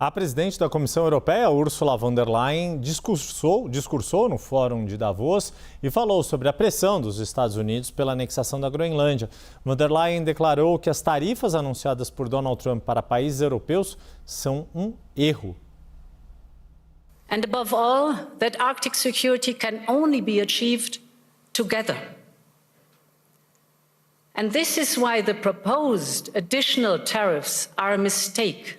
A presidente da Comissão Europeia, Ursula von der Leyen, discursou no Fórum de Davos e falou sobre a pressão dos Estados Unidos pela anexação da Groenlândia. Von der Leyen declarou que as tarifas anunciadas por Donald Trump para países europeus são um erro. And above all, that Arctic security can only be achieved together. And this is why the proposed additional tariffs are a mistake,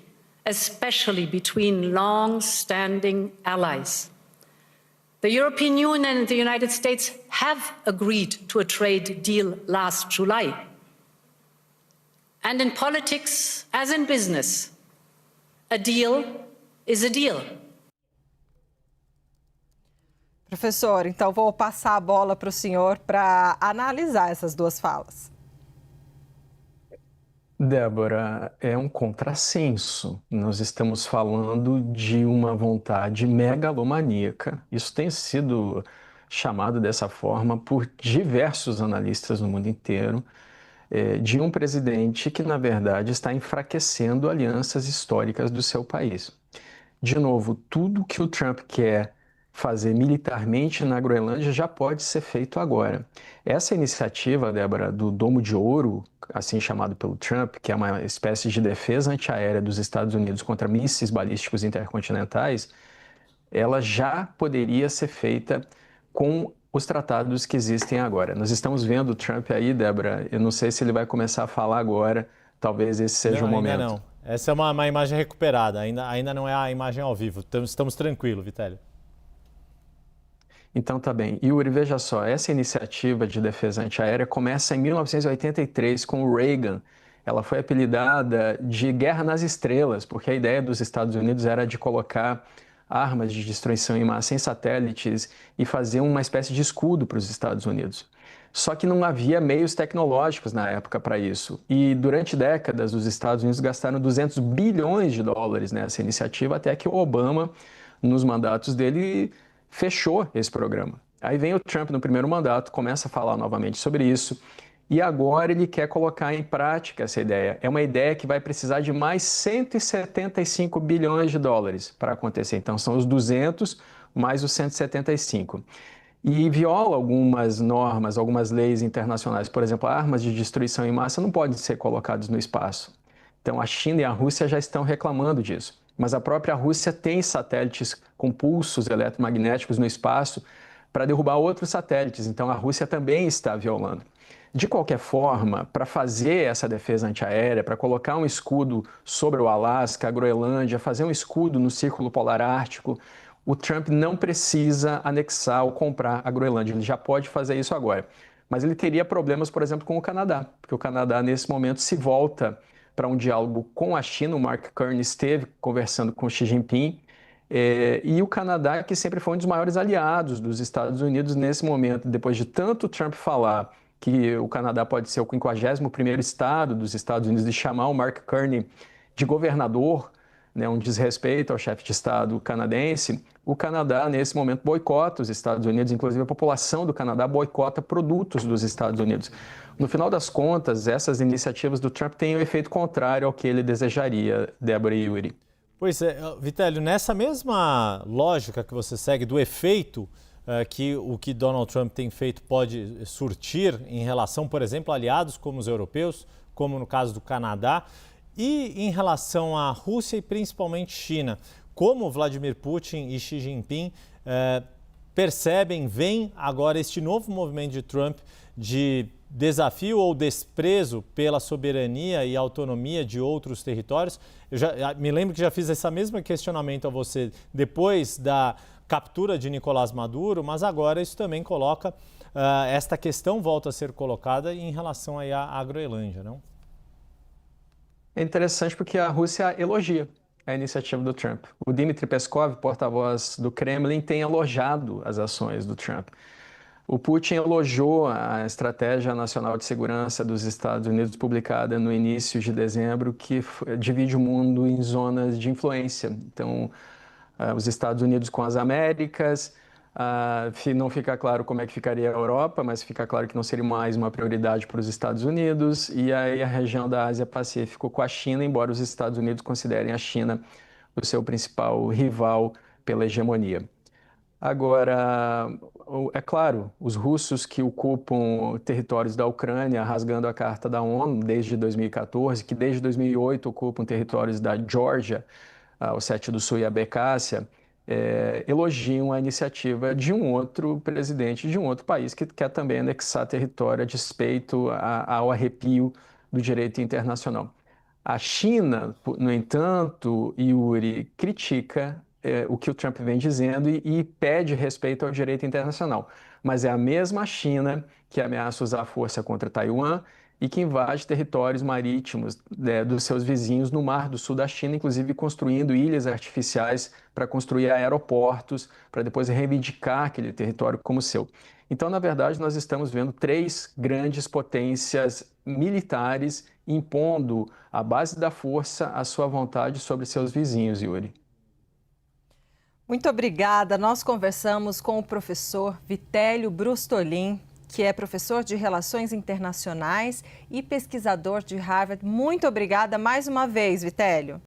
especially between long-standing allies. The European Union and the United States have agreed to a trade deal last July. And in politics, as in business, a deal is a deal. Professor, então vou passar a bola para o senhor para analisar essas duas falas. Débora, é um contrassenso. Nós estamos falando de uma vontade megalomaníaca. Isso tem sido chamado dessa forma por diversos analistas no mundo inteiro, de um presidente que, na verdade, está enfraquecendo alianças históricas do seu país. De novo, tudo que o Trump quer fazer militarmente na Groenlândia já pode ser feito agora. Essa iniciativa, Débora, do Domo de Ouro, assim chamado pelo Trump, que é uma espécie de defesa antiaérea dos Estados Unidos contra mísseis balísticos intercontinentais, ela já poderia ser feita com os tratados que existem agora. Nós estamos vendo o Trump aí, Débora, eu não sei se ele vai começar a falar agora, talvez esse seja o momento. Ainda não. Essa é uma imagem recuperada, ainda não é a imagem ao vivo. Estamos tranquilos, Vitélio. Então tá bem. Yuri, veja só, essa iniciativa de defesa antiaérea começa em 1983 com o Reagan. Ela foi apelidada de Guerra nas Estrelas, porque a ideia dos Estados Unidos era de colocar armas de destruição em massa em satélites e fazer uma espécie de escudo para os Estados Unidos. Só que não havia meios tecnológicos na época para isso. E durante décadas os Estados Unidos gastaram 200 bilhões de dólares nessa iniciativa, até que o Obama, nos mandatos dele, fechou esse programa. Aí vem o Trump no primeiro mandato, começa a falar novamente sobre isso e agora ele quer colocar em prática essa ideia. É uma ideia que vai precisar de mais 175 bilhões de dólares para acontecer. Então são os 200 mais os 175. E viola algumas normas, algumas leis internacionais. Por exemplo, armas de destruição em massa não podem ser colocadas no espaço. Então a China e a Rússia já estão reclamando disso. Mas a própria Rússia tem satélites com pulsos eletromagnéticos no espaço para derrubar outros satélites. Então a Rússia também está violando. De qualquer forma, para fazer essa defesa antiaérea, para colocar um escudo sobre o Alasca, a Groenlândia, fazer um escudo no Círculo Polar Ártico, o Trump não precisa anexar ou comprar a Groenlândia. Ele já pode fazer isso agora. Mas ele teria problemas, por exemplo, com o Canadá, porque o Canadá, nesse momento, se volta para um diálogo com a China. O Mark Carney esteve conversando com Xi Jinping, e o Canadá, que sempre foi um dos maiores aliados dos Estados Unidos nesse momento, depois de tanto Trump falar que o Canadá pode ser o 51º estado dos Estados Unidos, de chamar o Mark Carney de governador, né, um desrespeito ao chefe de Estado canadense, o Canadá, nesse momento, boicota os Estados Unidos, inclusive a população do Canadá boicota produtos dos Estados Unidos. No final das contas, essas iniciativas do Trump têm um efeito contrário ao que ele desejaria, Débora e Yuri. Pois é, Vitélio, nessa mesma lógica que você segue do efeito que o que Donald Trump tem feito pode surtir em relação, por exemplo, a aliados como os europeus, como no caso do Canadá, e em relação à Rússia e principalmente China, como Vladimir Putin e Xi Jinping veem agora este novo movimento de Trump de desafio ou desprezo pela soberania e autonomia de outros territórios. Eu já me lembro que já fiz esse mesmo questionamento a você depois da captura de Nicolás Maduro, mas agora isso também coloca, esta questão volta a ser colocada em relação aí à Groenlândia, não? É interessante porque a Rússia elogia a iniciativa do Trump. O Dmitry Peskov, porta-voz do Kremlin, tem elogiado as ações do Trump. O Putin elogiou a Estratégia Nacional de Segurança dos Estados Unidos, publicada no início de dezembro, que divide o mundo em zonas de influência. Então, os Estados Unidos com as Américas, não fica claro como é que ficaria a Europa, mas fica claro que não seria mais uma prioridade para os Estados Unidos, e aí a região da Ásia-Pacífico com a China, embora os Estados Unidos considerem a China do seu principal rival pela hegemonia. Agora, é claro, os russos que ocupam territórios da Ucrânia, rasgando a Carta da ONU desde 2014, que desde 2008 ocupam territórios da Geórgia, o Ossétia do Sul e a Abcásia, elogiam a iniciativa de um outro presidente de um outro país que quer também anexar território a despeito ao arrepio do direito internacional. A China, no entanto, Yuri, critica o que o Trump vem dizendo e pede respeito ao direito internacional. Mas é a mesma China que ameaça usar força contra Taiwan e que invade territórios marítimos dos seus vizinhos no Mar do Sul da China, inclusive construindo ilhas artificiais para construir aeroportos, para depois reivindicar aquele território como seu. Então, na verdade, nós estamos vendo três grandes potências militares impondo à base da força a sua vontade sobre seus vizinhos, Yuri. Muito obrigada. Nós conversamos com o professor Vitélio Brustolin, que é professor de Relações Internacionais e pesquisador de Harvard. Muito obrigada mais uma vez, Vitélio.